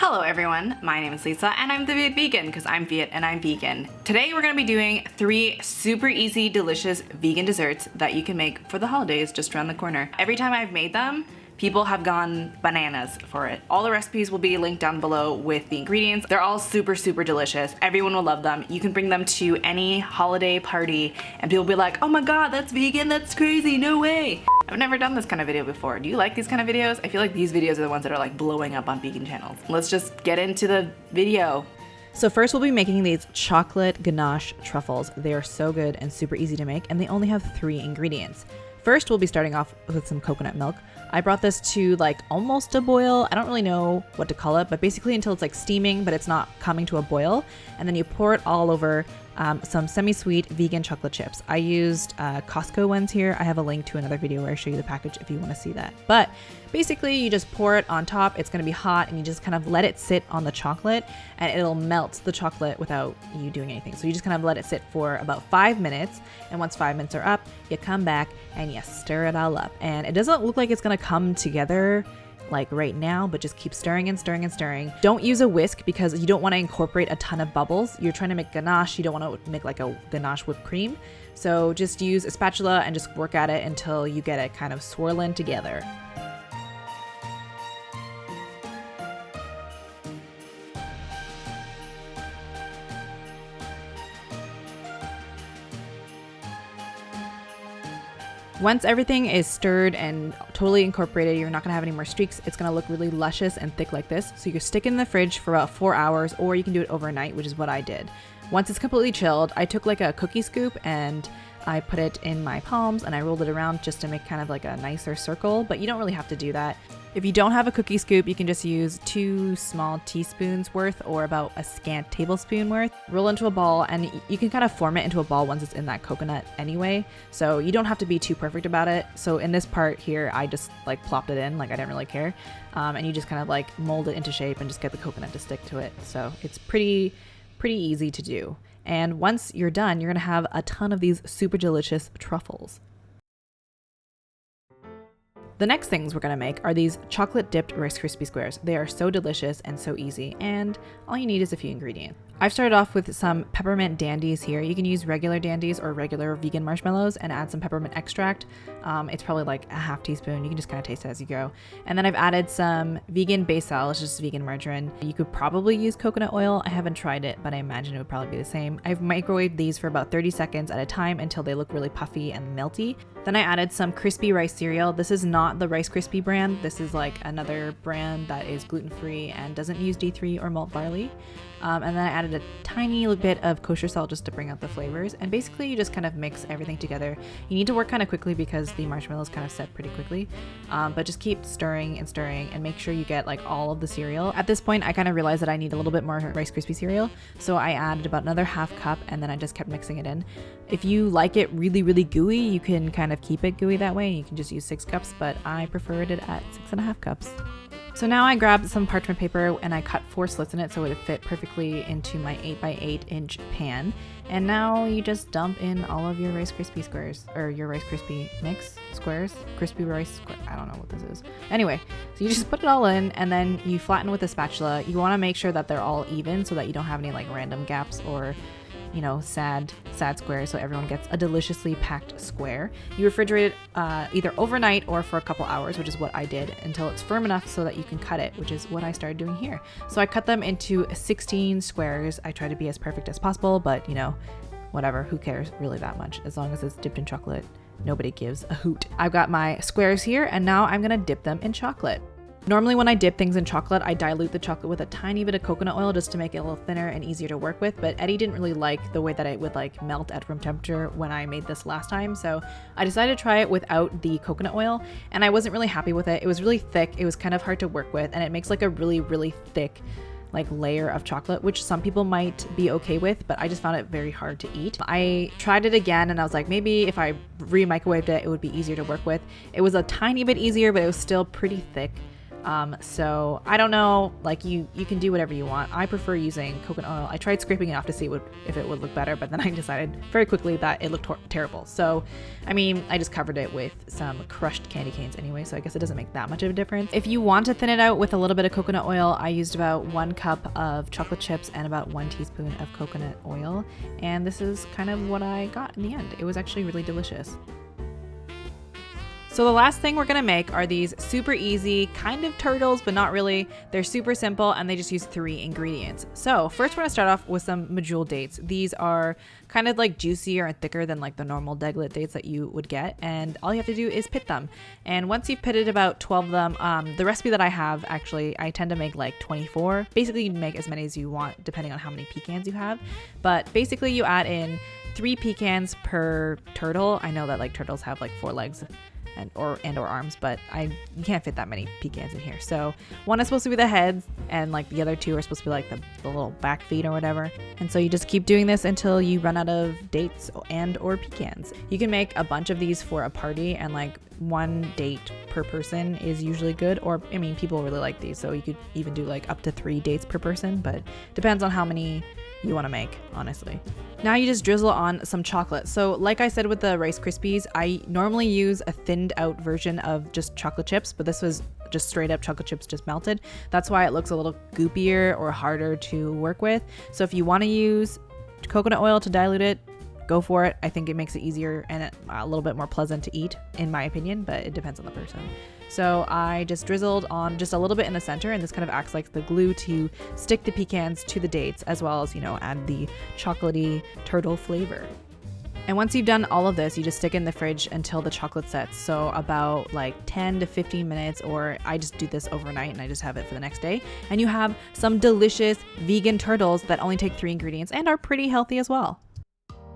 Hello everyone, my name is Lisa and I'm the Viet vegan because I'm Viet and I'm vegan. Today we're going to be doing 3 super easy, delicious vegan desserts that you can make for the holidays just around the corner. Every time I've made them, people have gone bananas for it. All the recipes will be linked down below with the ingredients. They're all super delicious. Everyone will love them. You can bring them to any holiday party and people will be like, oh my god, that's vegan, that's crazy, no way. I've never done this kind of video before. Do you like these kind of videos? I feel like these videos are the ones that are like blowing up on vegan channels. Let's just get into the video. So first we'll be making these chocolate ganache truffles. They are so good and super easy to make, and they only have 3 ingredients. First, we'll be starting off with some coconut milk. I brought this to like almost a boil. I don't really know what to call it, but basically until it's like steaming, but it's not coming to a boil. And then you pour it all over some semi-sweet vegan chocolate chips. I used Costco ones here. I have a link to another video where I show you the package if you want to see that. But basically you just pour it on top. It's going to be hot and you just kind of let it sit on the chocolate and it'll melt the chocolate without you doing anything. So you just kind of let it sit for about 5 minutes. And once 5 minutes are up, you come back and you stir it all up. And it doesn't look like it's going to come together like right now, but just keep stirring and stirring and stirring. Don't use a whisk because you don't want to incorporate a ton of bubbles. You're trying to make ganache. You don't want to make like a ganache whipped cream. So just use a spatula and just work at it until you get it kind of swirling together. Once everything is stirred and totally incorporated, you're not going to have any more streaks. It's going to look really luscious and thick like this. So you can stick it in the fridge for about 4 hours, or you can do it overnight, which is what I did. Once it's completely chilled, I took like a cookie scoop and I put it in my palms and I rolled it around just to make kind of like a nicer circle, but you don't really have to do that. If you don't have a cookie scoop, you can just use 2 small teaspoons worth or about a scant tablespoon worth. Roll into a ball and you can kind of form it into a ball once it's in that coconut anyway. So you don't have to be too perfect about it. So in this part here, I just like plopped it in, like I didn't really care. And you just kind of like mold it into shape and just get the coconut to stick to it. So it's pretty easy to do. And once you're done, you're gonna have a ton of these super delicious truffles. The next things we're gonna make are these chocolate dipped Rice Krispie squares. They are so delicious and so easy, and all you need is a few ingredients. I've started off with some peppermint dandies here. You can use regular dandies or regular vegan marshmallows and add some peppermint extract. It's probably like a half teaspoon. You can just kind of taste it as you go. And then I've added some vegan basil, it's just vegan margarine. You could probably use coconut oil. I haven't tried it, but I imagine it would probably be the same. I've microwaved these for about 30 seconds at a time until they look really puffy and melty. Then I added some crispy rice cereal. This is not the Rice Krispie brand. This is like another brand that is gluten-free and doesn't use D3 or malt barley. And then I added a tiny bit of kosher salt just to bring out the flavors. And basically you just kind of mix everything together. You need to work kind of quickly because the marshmallows kind of set pretty quickly. But just keep stirring and stirring and make sure you get like all of the cereal. At this point, I kind of realized that I need a little bit more Rice Krispie cereal. So I added about another half cup and then I just kept mixing it in. If you like it really gooey, you can kind of keep it gooey that way. You can just use 6 cups, but I preferred it at 6.5 cups. So now I grabbed some parchment paper and I cut 4 slits in it so it would fit perfectly into my 8x8 inch pan. And now you just dump in all of your Rice Krispie squares, or your Rice Krispie mix squares, crispy rice square. I don't know what this is. Anyway, so you just put it all in and then you flatten with a spatula. You want to make sure that they're all even so that you don't have any like random gaps or, you know, sad squares, so everyone gets a deliciously packed square. You refrigerate it either overnight or for a couple hours, which is what I did, until it's firm enough so that you can cut it, which is what I started doing here. So I cut them into 16 squares. I try to be as perfect as possible, but you know, whatever, who cares really that much? As long as it's dipped in chocolate, nobody gives a hoot. I've got my squares here and now I'm gonna dip them in chocolate. Normally when I dip things in chocolate, I dilute the chocolate with a tiny bit of coconut oil just to make it a little thinner and easier to work with, but Eddie didn't really like the way that it would like melt at room temperature when I made this last time, so I decided to try it without the coconut oil, and I wasn't really happy with it. It was really thick, it was kind of hard to work with, and it makes like a really thick like layer of chocolate, which some people might be okay with, but I just found it very hard to eat. I tried it again and I was like, maybe if I re-microwaved it, it would be easier to work with. It was a tiny bit easier, but it was still pretty thick. So I don't know, like you can do whatever you want. I prefer using coconut oil. I tried scraping it off to see if it would look better, but then I decided very quickly that it looked terrible. So, I mean, I just covered it with some crushed candy canes anyway, so I guess it doesn't make that much of a difference. If you want to thin it out with a little bit of coconut oil, I used about 1 cup of chocolate chips and about 1 teaspoon of coconut oil. And this is kind of what I got in the end. It was actually really delicious. So the last thing we're gonna make are these super easy kind of turtles, but not really. They're super simple and they just use 3 ingredients. So first we're gonna start off with some medjool dates. These are kind of like juicier and thicker than like the normal deglet dates that you would get. And all you have to do is pit them. And once you've pitted about 12 of them, the recipe that I have, actually, I tend to make like 24. Basically you can make as many as you want depending on how many pecans you have. But basically you add in 3 pecans per turtle. I know that like turtles have like 4 legs and or arms, but you can't fit that many pecans in here. So 1 is supposed to be the head, and like the other 2 are supposed to be like the little back feet or whatever. And so you just keep doing this until you run out of dates and or pecans. You can make a bunch of these for a party, and like 1 date per person is usually good. Or I mean, people really like these, so you could even do like up to 3 dates per person, but depends on how many you want to make, honestly. Now you just drizzle on some chocolate. So like I said with the Rice Krispies, I normally use a thinned out version of just chocolate chips, but this was just straight up chocolate chips just melted. That's why it looks a little goopier or harder to work with. So if you want to use coconut oil to dilute it, go for it. I think it makes it easier and a little bit more pleasant to eat, in my opinion, but it depends on the person. So I just drizzled on just a little bit in the center, and this kind of acts like the glue to stick the pecans to the dates, as well as, you know, add the chocolatey turtle flavor. And once you've done all of this, you just stick it in the fridge until the chocolate sets. So about like 10 to 15 minutes, or I just do this overnight and I just have it for the next day. And you have some delicious vegan turtles that only take 3 ingredients and are pretty healthy as well.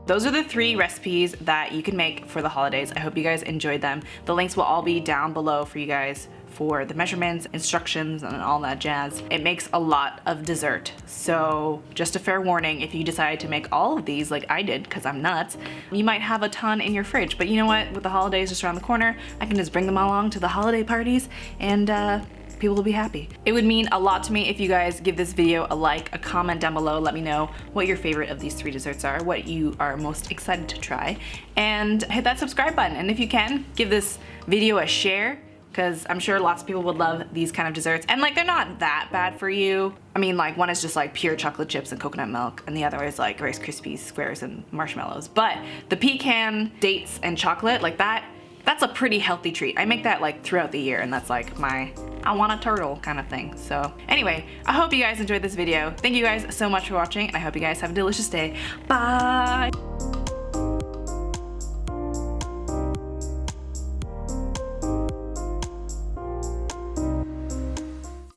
Those are the 3 recipes that you can make for the holidays. I hope you guys enjoyed them. The links will all be down below for you guys for the measurements, instructions, and all that jazz. It makes a lot of dessert. So just a fair warning, if you decide to make all of these like I did, because I'm nuts, you might have a ton in your fridge. But you know what? With the holidays just around the corner, I can just bring them along to the holiday parties and people will be happy. It would mean a lot to me if you guys give this video a like, a comment down below. Let me know what your favorite of these 3 desserts are, what you are most excited to try, and hit that subscribe button. And if you can, give this video a share, because I'm sure lots of people would love these kind of desserts. And like, they're not that bad for you. I mean, like, one is just like pure chocolate chips and coconut milk, and the other is like Rice Krispies squares and marshmallows. But the pecan, dates, and chocolate, like that's a pretty healthy treat. I make that like throughout the year, and that's like my I want a turtle kind of thing. So anyway, I hope you guys enjoyed this video. Thank you guys so much for watching, and I hope you guys have a delicious day. Bye!